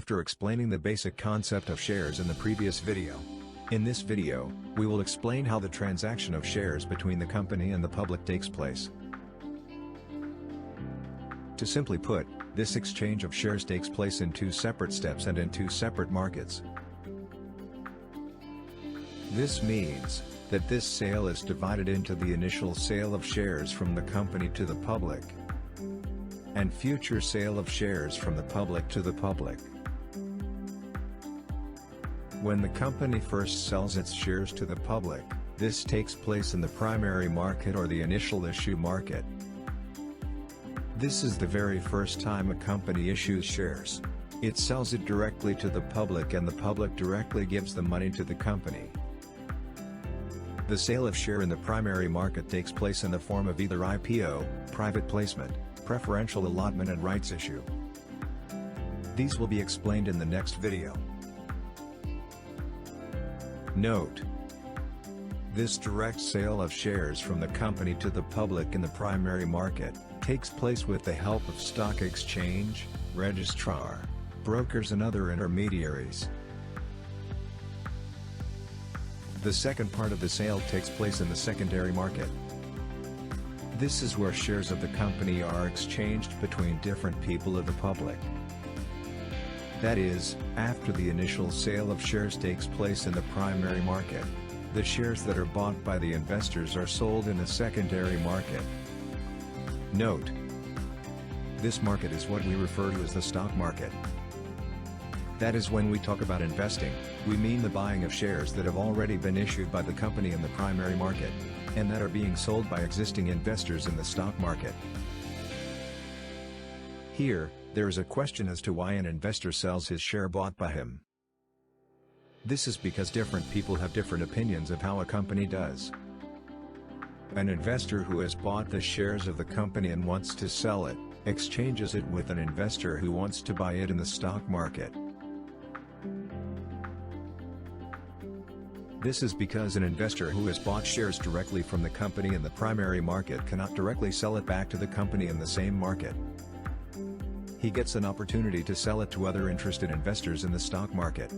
after explaining the basic concept of shares in the previous video. In this video, we will explain how the transaction of shares between the company and the public takes place. To simply put, this exchange of shares takes place in two separate steps and in two separate markets. This means that this sale is divided into the initial sale of shares from the company to the public and future sale of shares from the public to the public. When the company first sells its shares to the public, this takes place in the primary market or the initial issue market. This is the very first time a company issues shares. It sells it directly to the public and the public directly gives the money to the company. The sale of share in the primary market takes place in the form of either IPO, private placement, preferential allotment and rights issue. These will be explained in the next video. Note: this direct sale of shares from the company to the public in the primary market takes place with the help of stock exchange, registrar, brokers and other intermediaries. The second part of the sale takes place in the secondary market. This is where shares of the company are exchanged between different people of the public. That is, after the initial sale of shares takes place in the primary market, the shares that are bought by the investors are sold in the secondary market. Note: this market is what we refer to as the stock market. That is, when we talk about investing, we mean the buying of shares that have already been issued by the company in the primary market, and that are being sold by existing investors in the stock market. Here, there is a question as to why an investor sells his share bought by him. This is because different people have different opinions of how a company does. An investor who has bought the shares of the company and wants to sell it, exchanges it with an investor who wants to buy it in the stock market. This is because an investor who has bought shares directly from the company in the primary market cannot directly sell it back to the company in the same market. He gets an opportunity to sell it to other interested investors in the stock market.